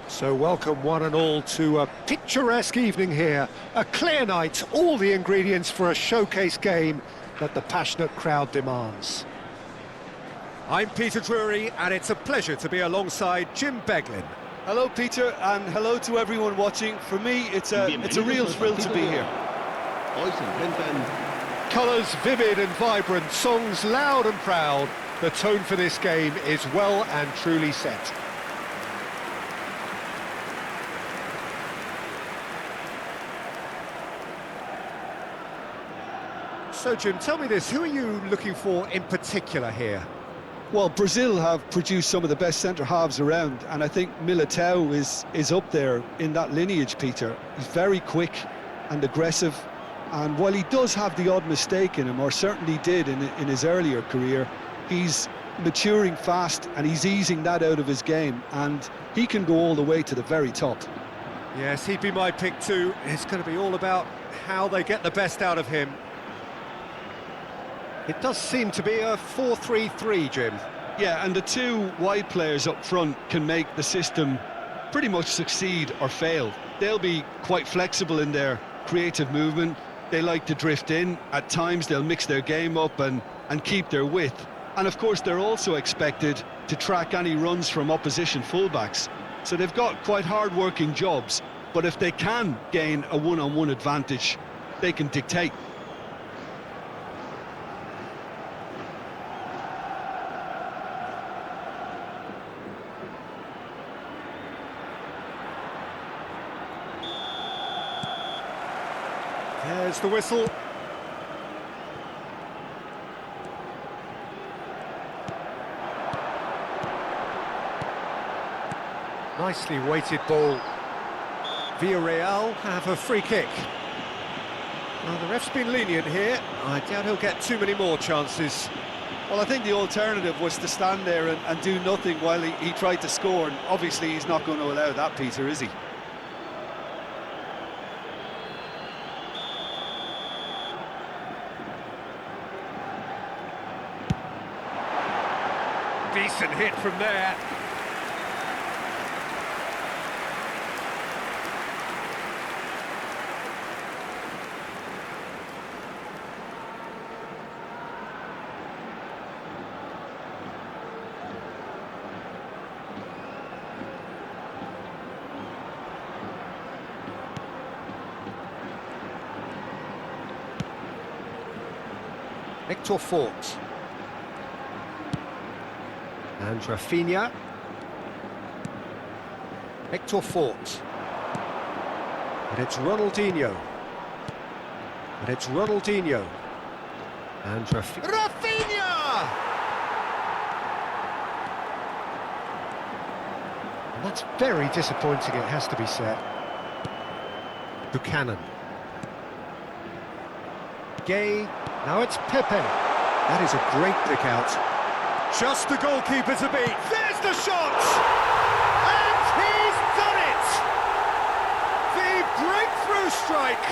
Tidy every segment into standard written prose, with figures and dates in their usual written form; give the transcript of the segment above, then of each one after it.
So welcome one and all to a picturesque evening here. A clear night, all the ingredients for a showcase game that the passionate crowd demands. I'm Peter Drury, and it's a pleasure to be alongside Jim Beglin. Hello Peter, and hello to everyone watching. For me, it's a real thrill to be here. Colours vivid and vibrant, songs loud and proud. The tone for this game is well and truly set. So Jim, tell me this, who are you looking for in particular here? Well, Brazil have produced some of the best centre-halves around, and I think Militao is up there in that lineage, Peter. He's very quick and aggressive, and while he does have the odd mistake in him, or certainly did in his earlier career, he's maturing fast and he's easing that out of his game, and he can go all the way to the very top. Yes, he'd be my pick too. It's going to be all about how they get the best out of him. It does seem to be a 4-3-3, Jim. Yeah, and the two wide players up front can make the system pretty much succeed or fail. They'll be quite flexible in their creative movement. They like to drift in. At times they'll mix their game up and keep their width. And of course they're also expected to track any runs from opposition fullbacks. So they've got quite hard-working jobs, but if they can gain a one-on-one advantage, they can dictate. There's the whistle. Nicely weighted ball. Villarreal have a free kick. Well, the ref's been lenient here. I doubt he'll get too many more chances. Well, I think the alternative was to stand there and do nothing while he tried to score, and obviously he's not going to allow that, Peter, is he? Decent hit from there. Hector Fort. And Rafinha. Hector Fort. And it's Ronaldinho. And it's Ronaldinho. And Rafinha! And that's very disappointing, it has to be said. Buchanan. Gay. Now it's Pepe. That is a great pick out. Just the goalkeeper to beat. There's the shot! And he's done it! The breakthrough strike!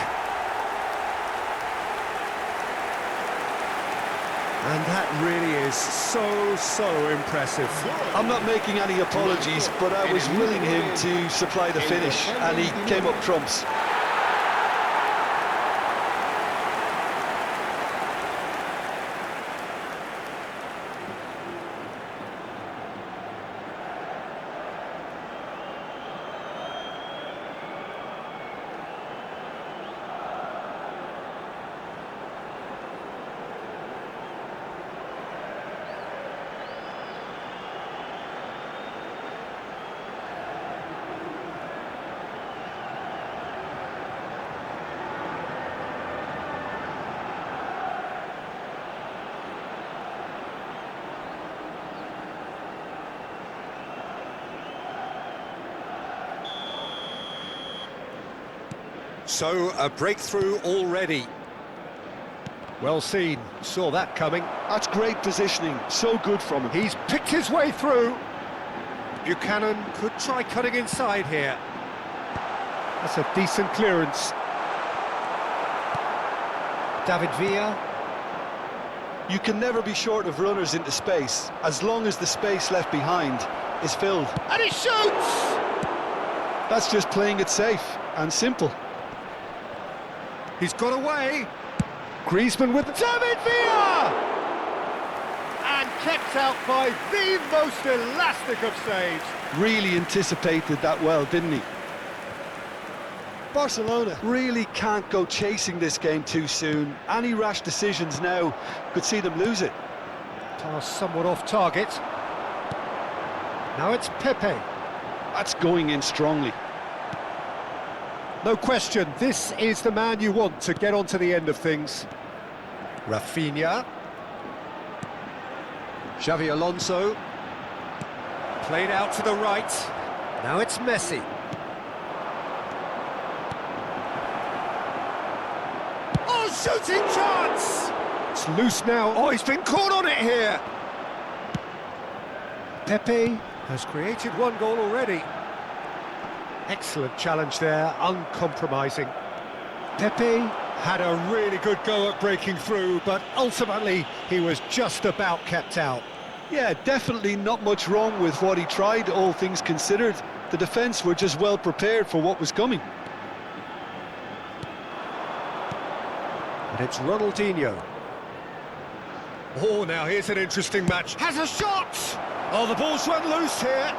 And that really is so impressive. I'm not making any apologies, but I was willing him to supply the finish, and he came up trumps. So, a breakthrough already. Well seen, saw that coming. That's great positioning, so good from him. He's picked his way through. Buchanan could try cutting inside here. That's a decent clearance. David Villa. You can never be short of runners into space, as long as the space left behind is filled. And he shoots! That's just playing it safe and simple. He's got away. Griezmann with David Villa! And kept out by the most elastic of saves. Really anticipated that well, didn't he? Barcelona really can't go chasing this game too soon. Any rash decisions now could see them lose it. Pass somewhat off target. Now it's Pepe. That's going in strongly. No question, this is the man you want to get onto the end of things. Rafinha. Xavi Alonso. Played out to the right. Now it's Messi. Oh, shooting chance! It's loose now. Oh, he's been caught on it here. Pepe has created one goal already. Excellent challenge there, uncompromising. Pepe had a really good go at breaking through, but ultimately he was just about kept out. Yeah, definitely not much wrong with what he tried, all things considered. The defence were just well prepared for what was coming. And it's Ronaldinho. Oh, now here's an interesting match. Has a shot! Oh, the ball's run loose here.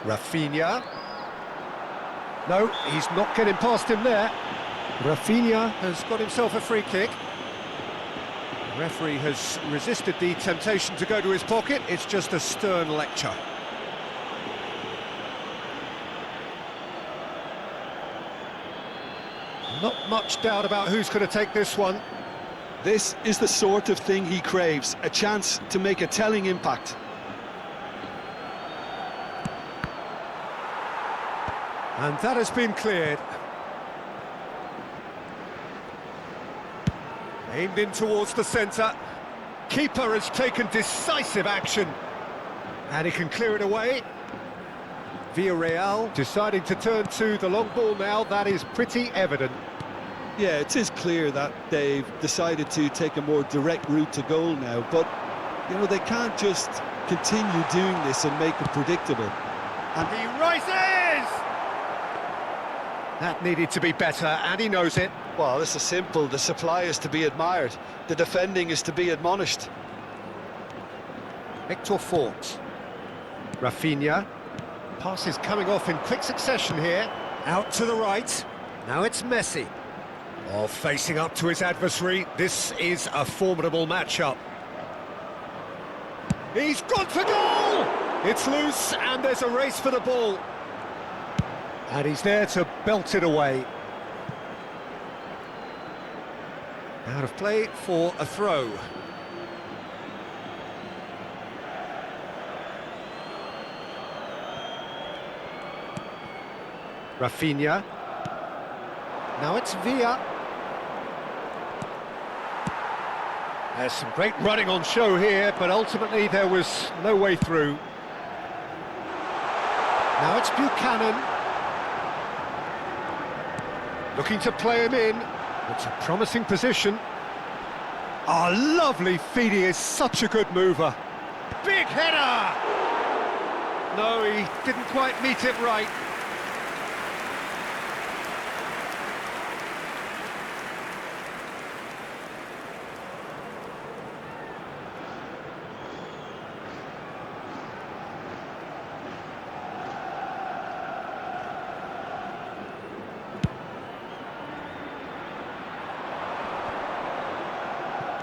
Rafinha. No, he's not getting past him there. Rafinha has got himself a free kick. The referee has resisted the temptation to go to his pocket. It's just a stern lecture. Not much doubt about who's going to take this one. This is the sort of thing he craves, a chance to make a telling impact. And that has been cleared. Aimed in towards the centre. Keeper has taken decisive action. And he can clear it away. Villarreal deciding to turn to the long ball now. That is pretty evident. Yeah, it is clear that they've decided to take a more direct route to goal now. But, you know, they can't just continue doing this and make it predictable. And he rises! That needed to be better, and he knows it. Well, this is simple. The supply is to be admired. The defending is to be admonished. Victor Fort. Rafinha. Passes coming off in quick succession here. Out to the right. Now it's Messi. Oh, facing up to his adversary. This is a formidable matchup. He's gone for goal! It's loose, and there's a race for the ball. And he's there to belt it away. Out of play for a throw. Rafinha. Now it's Villa. There's some great running on show here, but ultimately there was no way through. Now it's Buchanan. Looking to play him in. It's a promising position. Oh, lovely feed. He is such a good mover. Big header! No, he didn't quite meet it right.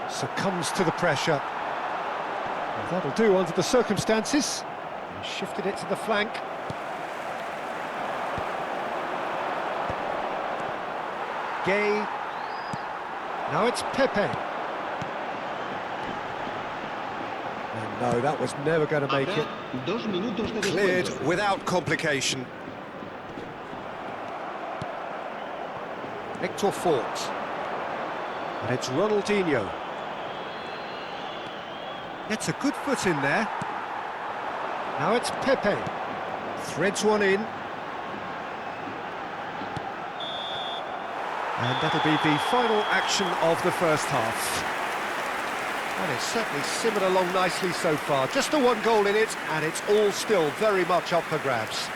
Succumbs to the pressure. Well, that'll do under the circumstances. He shifted it to the flank. Gay. Now it's Pepe. And no, that was never going to make it. Cleared without complication. Hector Fort. And it's Ronaldinho. Gets a good foot in there. Now it's Pepe. Threads one in. And that'll be the final action of the first half. And it's certainly simmered along nicely so far. Just the one goal in it, and it's all still very much up for grabs.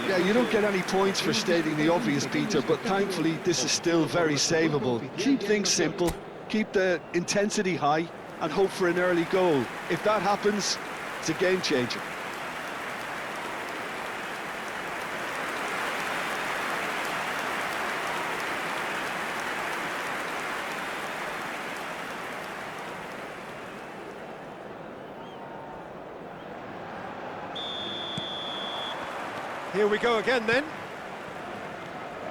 Yeah, you don't get any points for stating the obvious, Peter, but thankfully this is still very savable. Keep things simple, keep the intensity high, and hope for an early goal. If that happens, it's a game changer. Here we go again then.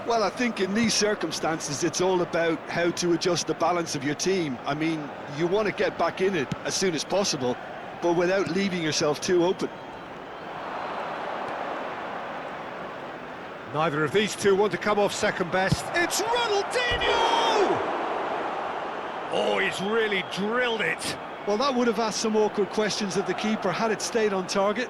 Well, I think in these circumstances, it's all about how to adjust the balance of your team. I mean, you want to get back in it as soon as possible, but without leaving yourself too open. Neither of these two want to come off second best. It's Ronaldinho! Oh, he's really drilled it. Well, that would have asked some awkward questions of the keeper had it stayed on target.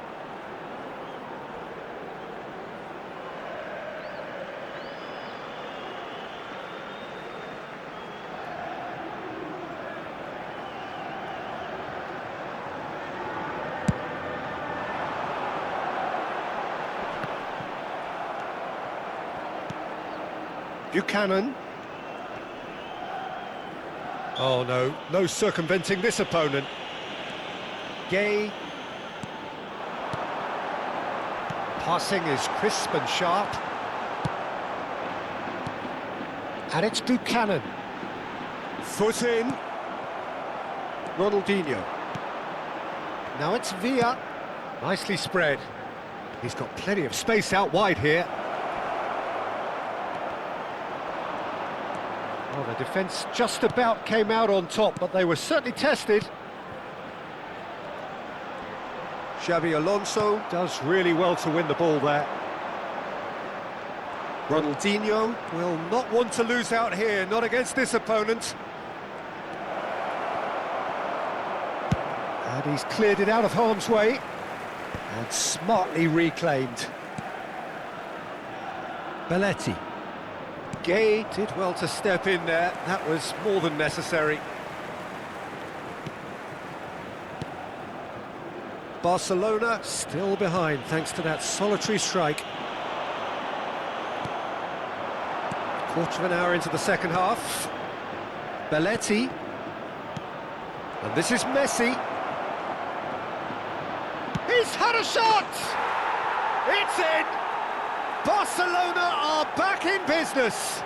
Buchanan. Oh no, no circumventing this opponent. Gay. Passing is crisp and sharp. And it's Buchanan. Foot in. Ronaldinho. Now it's Villa. Nicely spread. He's got plenty of space out wide here. Well, the defence just about came out on top, but they were certainly tested. Xabi Alonso does really well to win the ball there. Ronaldinho will not want to lose out here, not against this opponent. And he's cleared it out of harm's way. And smartly reclaimed. Belletti. Gay did well to step in there. That was more than necessary. Barcelona still behind thanks to that solitary strike. Quarter of an hour into the second half. Belletti. And this is Messi. He's had a shot! It's in! Barcelona are back in business.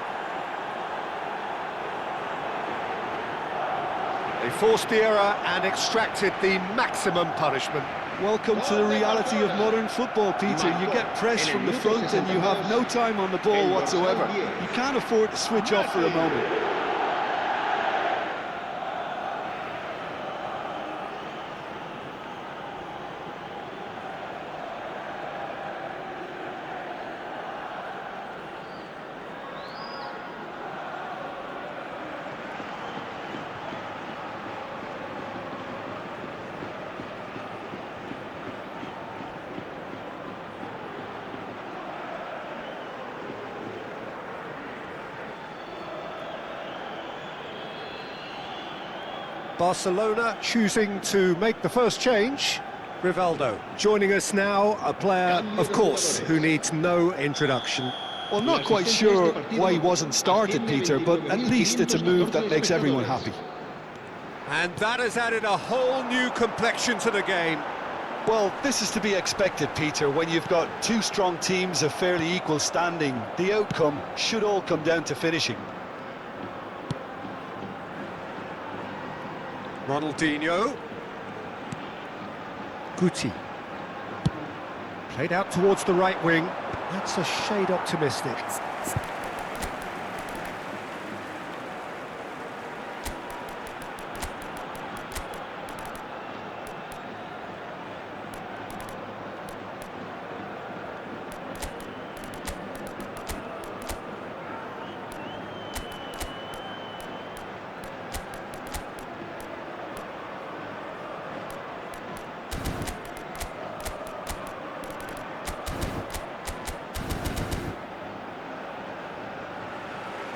They forced the error and extracted the maximum punishment. Welcome to the reality of modern football, Peter. You get pressed from the front and you have no time on the ball whatsoever. You can't afford to switch off for a moment. Barcelona choosing to make the first change. Rivaldo joining us now, a player, of course, who needs no introduction. Well, not quite sure why he wasn't started, Peter, but at least it's a move that makes everyone happy. And that has added a whole new complexion to the game. Well, this is to be expected, Peter. When you've got two strong teams of fairly equal standing, the outcome should all come down to finishing. Ronaldinho. Guti. Played out towards the right wing. That's a shade optimistic.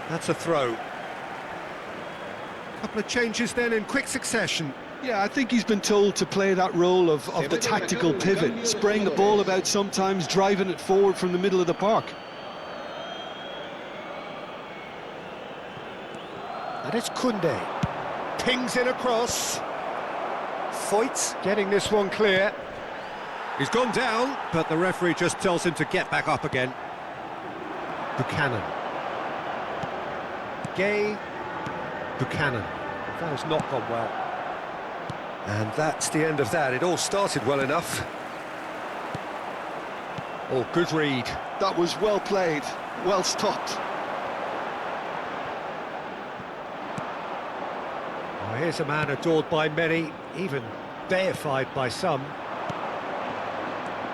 That's a throw. Couple of changes then in quick succession. Yeah, I think he's been told to play that role of the tactical pivot, spraying the ball about sometimes, driving it forward from the middle of the park. And it's Koundé. Pings in across. Foyt getting this one clear. He's gone down, but the referee just tells him to get back up again. Buchanan. Gay. Buchanan. That has not gone well. And that's the end of that. It all started well enough. Oh, good read. That was well played, well stopped. Oh, here's a man adored by many, even deified by some.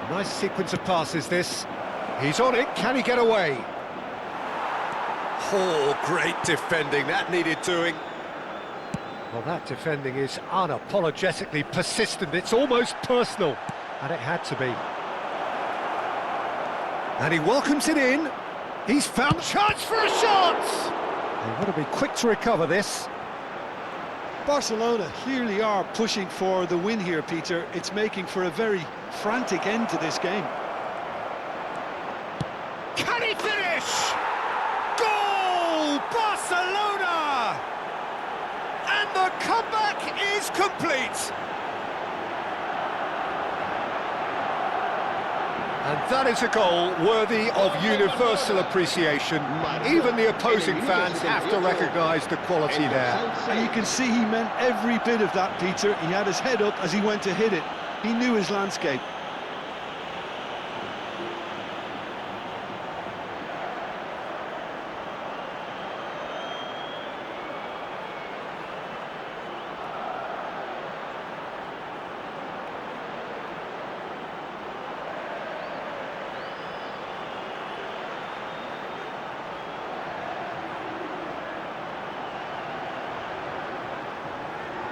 Nice sequence of passes, this. He's on it, can he get away? Oh, great defending, that needed doing. Well, that defending is unapologetically persistent, it's almost personal, and it had to be. And he welcomes it in. He's found chance for a shot! They've got to be quick to recover this. Barcelona clearly are pushing for the win here, Peter. It's making for a very frantic end to this game. Can he finish? Goal! Barcelona! And the comeback is complete. And that is a goal worthy of universal appreciation. Even the opposing fans have to recognise the quality there. And you can see he meant every bit of that, Peter. He had his head up as he went to hit it. He knew his landscape.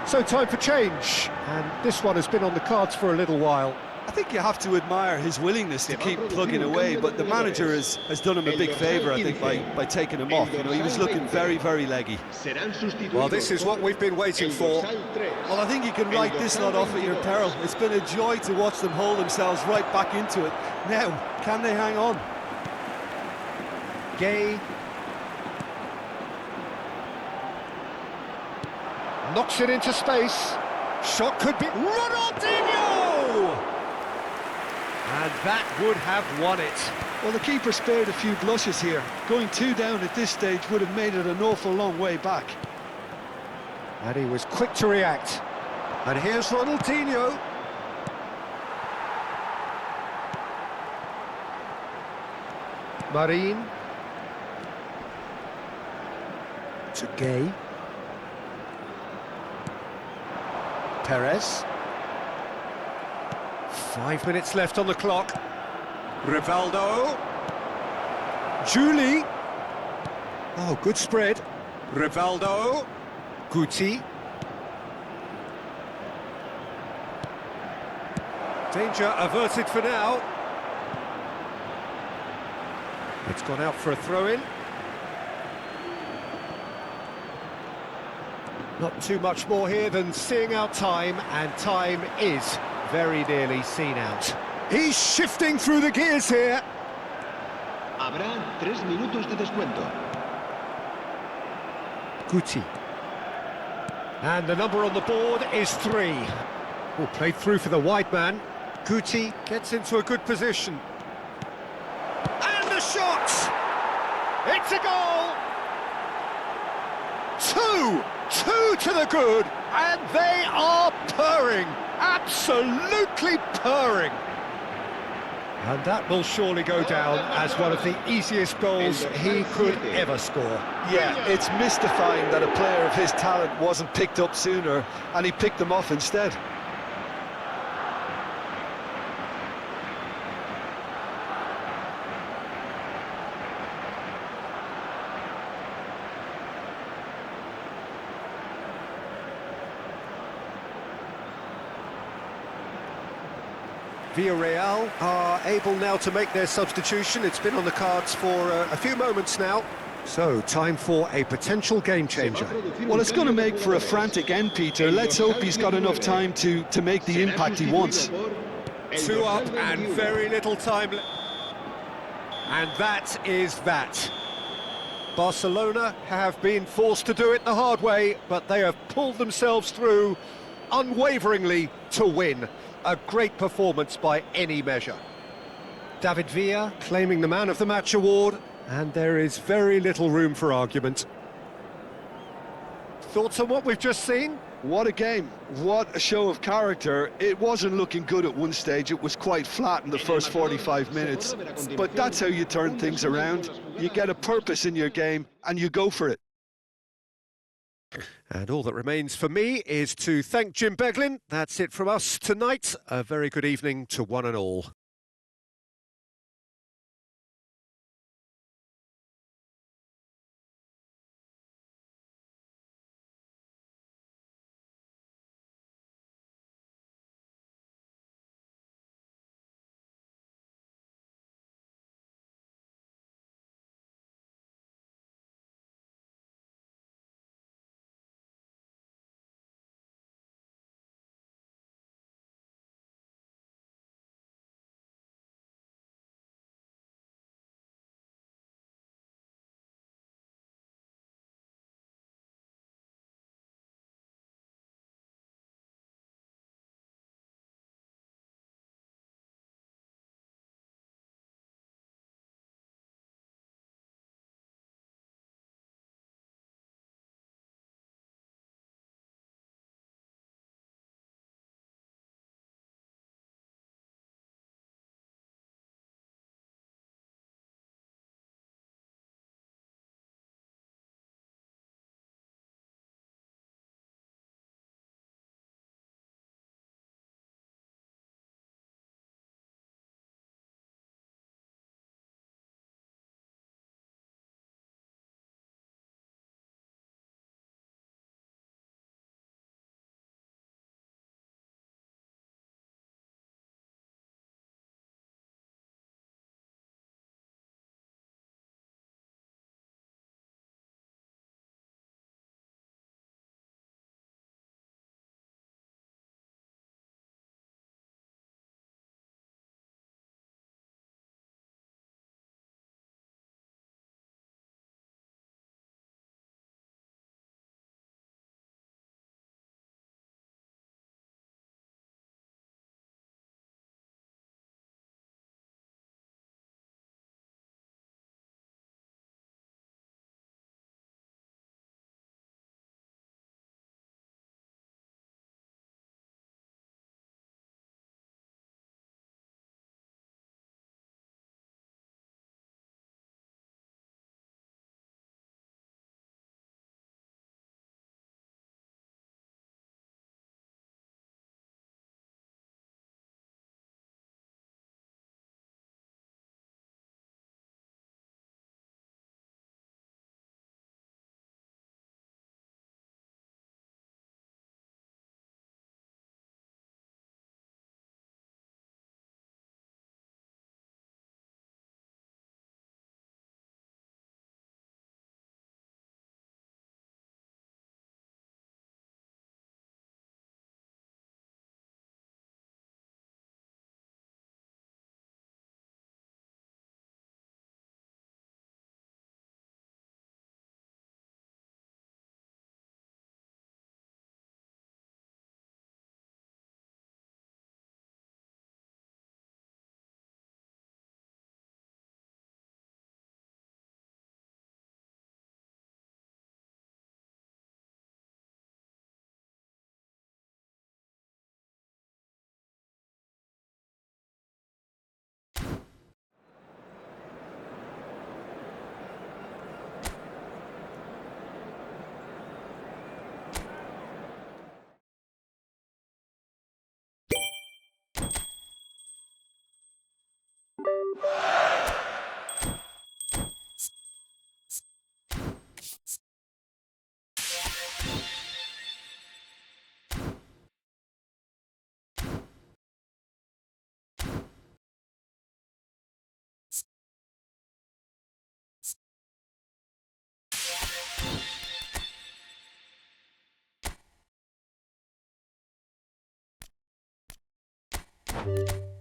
So time for change, and this one has been on the cards for a little while. I think you have to admire his willingness to keep plugging away, but the manager has done him a big favour, I think, by taking him off. You know, he was looking very, very leggy. Well, this is what we've been waiting for. Well, I think you can write this lot off at your peril. It's been a joy to watch them hold themselves right back into it. Now, can they hang on? Gay. Knocks it into space. Shot could be... Ronaldinho! And that would have won it. Well, the keeper spared a few blushes here. Going 2 down at this stage would have made it an awful long way back. And he was quick to react. And here's Ronaldinho. Marin. To Gay. Perez. 5 minutes left on the clock. Rivaldo. Julie. Oh, good spread. Rivaldo. Guti. Danger averted for now. It's gone out for a throw-in. Not too much more here than seeing out time, and time is very nearly seen out. He's shifting through the gears here. Habrá 3 minutos de descuento. Guti. And the number on the board is 3. Oh, played through for the wide man. Guti gets into a good position. And the shot! It's a goal! 2 to the good, and they are purring, absolutely purring. And that will surely go down as one of the easiest goals he could ever score. Yeah, it's mystifying that a player of his talent wasn't picked up sooner, and he picked them off instead. Villarreal are able now to make their substitution. It's been on the cards for a few moments now. So, time for a potential game changer. Well, it's going to make for a frantic end, Peter. Let's hope he's got enough time to make the impact he wants. 2 up and very little time left. And that is that. Barcelona have been forced to do it the hard way, but they have pulled themselves through unwaveringly to win. A great performance by any measure. David Villa claiming the Man of the Match award, and there is very little room for argument. Thoughts on what we've just seen? What a game, what a show of character. It wasn't looking good at one stage, it was quite flat in the first 45 minutes, but that's how you turn things around. You get a purpose in your game and you go for it. And all that remains for me is to thank Jim Beglin. That's it from us tonight. A very good evening to one and all. it.